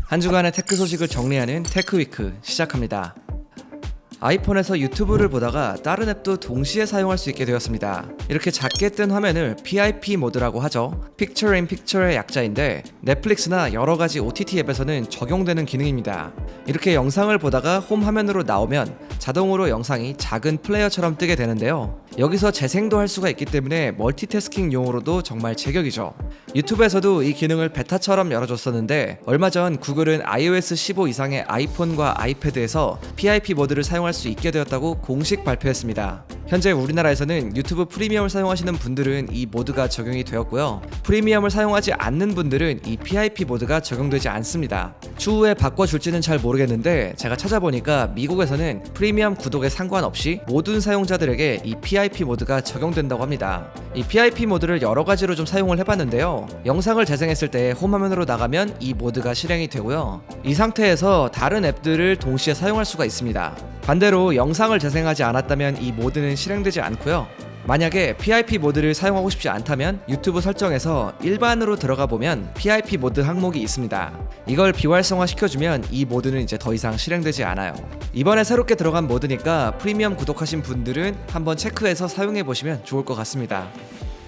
한 주간의 테크 소식을 정리하는 테크위크 시작합니다. 아이폰에서 유튜브를 보다가 다른 앱도 동시에 사용할 수 있게 되었습니다. 이렇게 작게 뜬 화면을 PIP 모드라고 하죠. Picture in Picture의 약자인데 넷플릭스나 여러가지 OTT 앱에서는 적용되는 기능입니다. 이렇게 영상을 보다가 홈 화면으로 나오면 자동으로 영상이 작은 플레이어처럼 뜨게 되는데요. 여기서 재생도 할 수가 있기 때문에 멀티태스킹용으로도 정말 제격이죠. 유튜브에서도 이 기능을 베타처럼 열어줬었는데 얼마 전 구글은 iOS 15 이상의 아이폰과 아이패드에서 PIP 모드를 사용할 수 있게 되었다고 공식 발표했습니다. 현재 우리나라에서는 유튜브 프리미엄을 사용하시는 분들은 이 모드가 적용이 되었고요. 프리미엄을 사용하지 않는 분들은 이 PIP 모드가 적용되지 않습니다. 추후에 바꿔줄지는 잘 모르겠는데 제가 찾아보니까 미국에서는 프리미엄 구독에 상관없이 모든 사용자들에게 이 PIP 모드가 적용된다고 합니다. 이 PIP 모드를 여러 가지로 좀 사용을 해봤는데요. 영상을 재생했을 때 홈화면으로 나가면 이 모드가 실행이 되고요. 이 상태에서 다른 앱들을 동시에 사용할 수가 있습니다. 반대로 영상을 재생하지 않았다면 이 모드는 실행되지 않고요. 만약에 PIP 모드를 사용하고 싶지 않다면 유튜브 설정에서 일반으로 들어가 보면 PIP 모드 항목이 있습니다. 이걸 비활성화 시켜주면 이 모드는 이제 더 이상 실행되지 않아요. 이번에 새롭게 들어간 모드니까 프리미엄 구독하신 분들은 한번 체크해서 사용해 보시면 좋을 것 같습니다.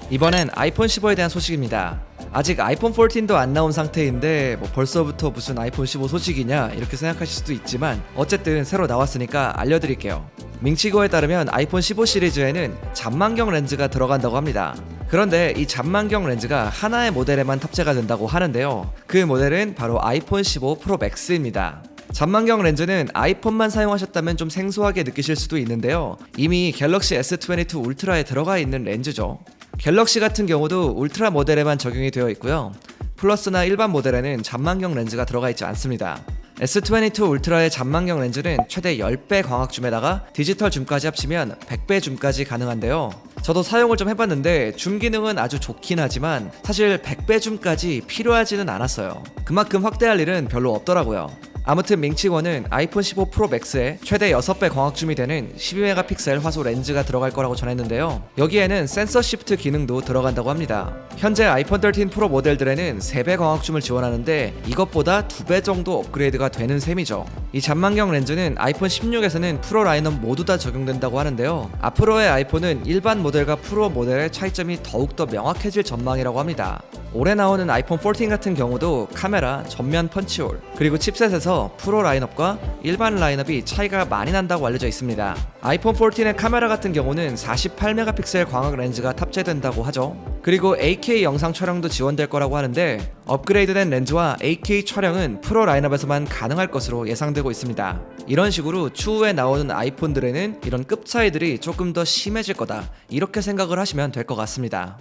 이번엔 아이폰 15에 대한 소식입니다. 아직 아이폰 14도 안 나온 상태인데 벌써부터 무슨 아이폰 15 소식이냐 이렇게 생각하실 수도 있지만 어쨌든 새로 나왔으니까 알려드릴게요. 밍치고에 따르면 아이폰 15 시리즈에는 잔망경 렌즈가 들어간다고 합니다. 그런데 이 잔망경 렌즈가 하나의 모델에만 탑재가 된다고 하는데요. 그 모델은 바로 아이폰 15 프로 맥스입니다. 잔망경 렌즈는 아이폰만 사용하셨다면 좀 생소하게 느끼실 수도 있는데요. 이미 갤럭시 S22 울트라에 들어가 있는 렌즈죠. 갤럭시 같은 경우도 울트라 모델에만 적용이 되어 있고요. 플러스나 일반 모델에는 잔망경 렌즈가 들어가 있지 않습니다. S22 울트라의 잔망경 렌즈는 최대 10배 광학 줌에다가 디지털 줌까지 합치면 100배 줌까지 가능한데요. 저도 사용을 좀 해봤는데 줌 기능은 아주 좋긴 하지만 사실 100배 줌까지 필요하지는 않았어요. 그만큼 확대할 일은 별로 없더라고요. 아무튼 밍치원은 아이폰 15 프로 맥스에 최대 6배 광학줌이 되는 12메가픽셀 화소 렌즈가 들어갈 거라고 전했는데요. 여기에는 센서 시프트 기능도 들어간다고 합니다. 현재 아이폰 13 프로 모델들에는 3배 광학줌을 지원하는데 이것보다 2배 정도 업그레이드가 되는 셈이죠. 이 잔망경 렌즈는 아이폰 16에서는 프로 라인업 모두 다 적용된다고 하는데요. 앞으로의 아이폰은 일반 모델과 프로 모델의 차이점이 더욱더 명확해질 전망이라고 합니다. 올해 나오는 아이폰 14 같은 경우도 카메라, 전면 펀치홀, 그리고 칩셋에서 프로 라인업과 일반 라인업이 차이가 많이 난다고 알려져 있습니다. 아이폰 14의 카메라 같은 경우는 48메가픽셀 광학 렌즈가 탑재된다고 하죠. 그리고 8K 영상 촬영도 지원될 거라고 하는데 업그레이드된 렌즈와 8K 촬영은 프로 라인업에서만 가능할 것으로 예상되고 있습니다. 이런 식으로 추후에 나오는 아이폰들에는 이런 급 차이들이 조금 더 심해질 거다, 이렇게 생각을 하시면 될 것 같습니다.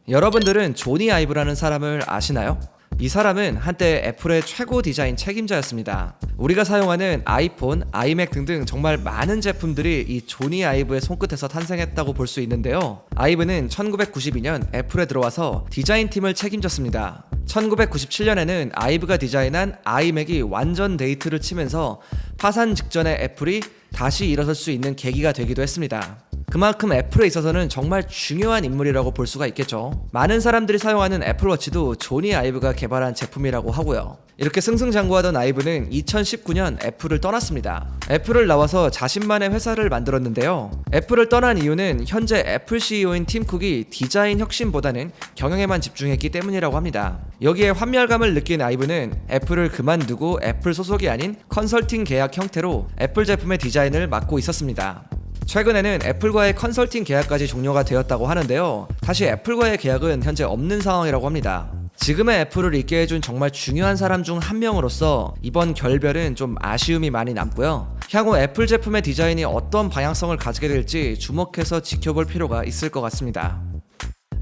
여러분들은 조니 아이브라는 사람을 아시나요? 이 사람은 한때 애플의 최고 디자인 책임자였습니다. 우리가 사용하는 아이폰, 아이맥 등등 정말 많은 제품들이 이 조니 아이브의 손끝에서 탄생했다고 볼 수 있는데요. 아이브는 1992년 애플에 들어와서 디자인팀을 책임졌습니다. 1997년에는 아이브가 디자인한 아이맥이 완전 데이트를 치면서 파산 직전에 애플이 다시 일어설 수 있는 계기가 되기도 했습니다. 그만큼 애플에 있어서는 정말 중요한 인물이라고 볼 수가 있겠죠. 많은 사람들이 사용하는 애플워치도 조니 아이브가 개발한 제품이라고 하고요. 이렇게 승승장구하던 아이브는 2019년 애플을 떠났습니다. 애플을 나와서 자신만의 회사를 만들었는데요. 애플을 떠난 이유는 현재 애플 CEO인 팀 쿡이 디자인 혁신보다는 경영에만 집중했기 때문이라고 합니다. 여기에 환멸감을 느낀 아이브는 애플을 그만두고 애플 소속이 아닌 컨설팅 계약 형태로 애플 제품의 디자인을 맡고 있었습니다. 최근에는 애플과의 컨설팅 계약까지 종료가 되었다고 하는데요. 다시 애플과의 계약은 현재 없는 상황이라고 합니다. 지금의 애플을 있게 해준 정말 중요한 사람 중 한 명으로서 이번 결별은 좀 아쉬움이 많이 남고요. 향후 애플 제품의 디자인이 어떤 방향성을 가지게 될지 주목해서 지켜볼 필요가 있을 것 같습니다.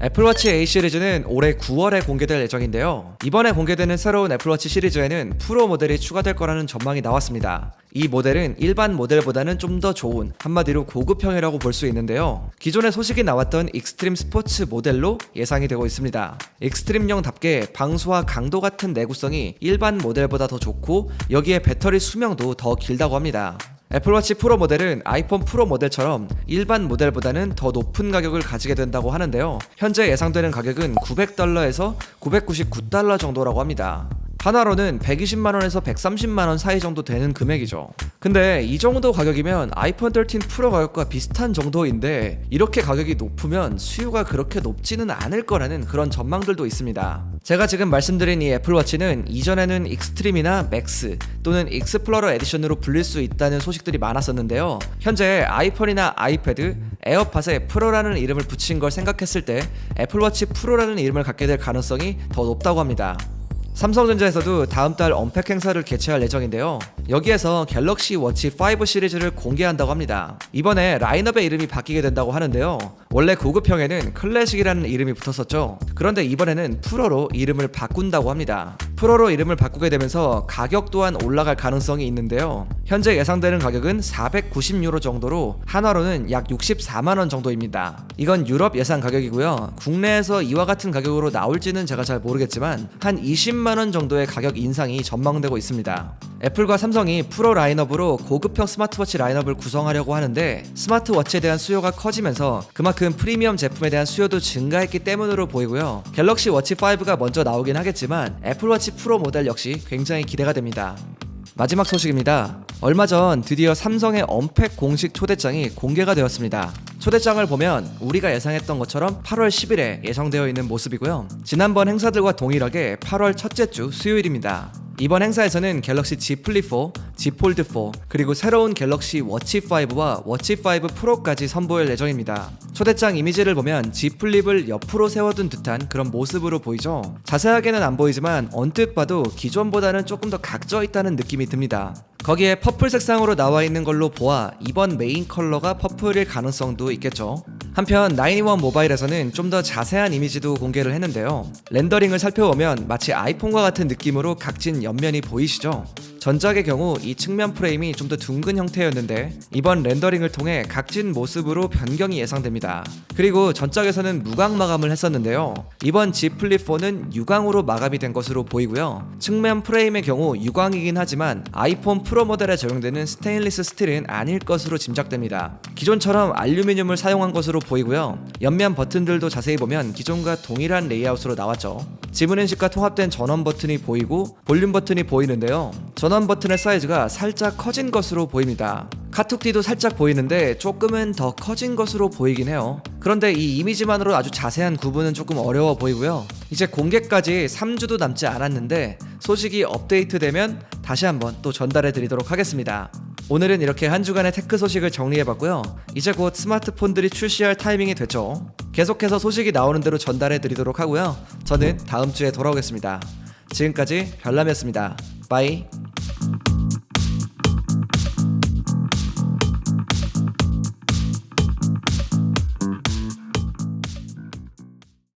애플워치 A 시리즈는 올해 9월에 공개될 예정인데요. 이번에 공개되는 새로운 애플워치 시리즈에는 프로 모델이 추가될 거라는 전망이 나왔습니다. 이 모델은 일반 모델보다는 좀 더 좋은, 한마디로 고급형이라고 볼 수 있는데요. 기존에 소식이 나왔던 익스트림 스포츠 모델로 예상이 되고 있습니다. 익스트림용답게 방수와 강도 같은 내구성이 일반 모델보다 더 좋고 여기에 배터리 수명도 더 길다고 합니다. 애플워치 프로 모델은 아이폰 프로 모델처럼 일반 모델보다는 더 높은 가격을 가지게 된다고 하는데요. 현재 예상되는 가격은 $900에서 $999 정도라고 합니다. 하나로는 120만원에서 130만원 사이 정도 되는 금액이죠. 근데 이 정도 가격이면 아이폰 13 프로 가격과 비슷한 정도인데 이렇게 가격이 높으면 수요가 그렇게 높지는 않을 거라는 그런 전망들도 있습니다. 제가 지금 말씀드린 이 애플워치는 이전에는 익스트림이나 맥스 또는 익스플로러 에디션으로 불릴 수 있다는 소식들이 많았었는데요. 현재 아이폰이나 아이패드, 에어팟에 프로라는 이름을 붙인 걸 생각했을 때 애플워치 프로라는 이름을 갖게 될 가능성이 더 높다고 합니다. 삼성전자에서도 다음 달 언팩 행사를 개최할 예정인데요. 여기에서 갤럭시 워치 5 시리즈를 공개한다고 합니다. 이번에 라인업의 이름이 바뀌게 된다고 하는데요. 원래 고급형에는 클래식이라는 이름이 붙었었죠. 그런데 이번에는 프로로 이름을 바꾼다고 합니다. 프로로 이름을 바꾸게 되면서 가격 또한 올라갈 가능성이 있는데요. 현재 예상되는 가격은 490유로 정도로 한화로는 약 64만원 정도입니다. 이건 유럽 예상 가격이고요. 국내에서 이와 같은 가격으로 나올지는 제가 잘 모르겠지만 한 20만원 정도의 가격 인상이 전망되고 있습니다. 애플과 삼성이 프로 라인업으로 고급형 스마트워치 라인업을 구성하려고 하는데 스마트워치에 대한 수요가 커지면서 그만큼 프리미엄 제품에 대한 수요도 증가했기 때문으로 보이고요. 갤럭시 워치 5가 먼저 나오긴 하겠지만 애플워치 프로 모델 역시 굉장히 기대가 됩니다. 마지막 소식입니다. 얼마 전 드디어 삼성의 언팩 공식 초대장이 공개가 되었습니다. 초대장을 보면 우리가 예상했던 것처럼 8월 10일에 예정되어 있는 모습이고요. 지난번 행사들과 동일하게 8월 첫째 주 수요일입니다. 이번 행사에서는 갤럭시 Z 플립 4, Z 폴드 4, 그리고 새로운 갤럭시 워치 5와 워치 5 프로까지 선보일 예정입니다. 초대장 이미지를 보면 Z 플립을 옆으로 세워둔 듯한 그런 모습으로 보이죠. 자세하게는 안 보이지만 언뜻 봐도 기존보다는 조금 더 각져 있다는 느낌이 듭니다. 거기에 퍼플 색상으로 나와 있는 걸로 보아 이번 메인 컬러가 퍼플일 가능성도 있겠죠. 한편 9in1 모바일에서는 좀 더 자세한 이미지도 공개를 했는데요. 렌더링을 살펴보면 마치 아이폰과 같은 느낌으로 각진 옆면이 보이시죠? 전작의 경우 이 측면 프레임이 좀 더 둥근 형태였는데 이번 렌더링을 통해 각진 모습으로 변경이 예상됩니다. 그리고 전작에서는 무광 마감을 했었는데요. 이번 Z 플립 4는 유광으로 마감이 된 것으로 보이고요. 측면 프레임의 경우 유광이긴 하지만 아이폰 프로 모델에 적용되는 스테인리스 스틸은 아닐 것으로 짐작됩니다. 기존처럼 알루미늄을 사용한 것으로 보이고요. 옆면 버튼들도 자세히 보면 기존과 동일한 레이아웃으로 나왔죠. 지문 인식과 통합된 전원 버튼이 보이고 볼륨 버튼이 보이는데요. 전원 버튼의 사이즈가 살짝 커진 것으로 보입니다. 카툭띠도 살짝 보이는데 조금은 더 커진 것으로 보이긴 해요. 그런데 이 이미지만으로 아주 자세한 구분은 조금 어려워 보이고요. 이제 공개까지 3주도 남지 않았는데 소식이 업데이트되면 다시 한번 또 전달해 드리도록 하겠습니다. 오늘은 이렇게 한 주간의 테크 소식을 정리해봤고요. 이제 곧 스마트폰들이 출시할 타이밍이 됐죠. 계속해서 소식이 나오는 대로 전달해 드리도록 하고요. 저는 다음 주에 돌아오겠습니다. 지금까지 별남이었습니다. 바이.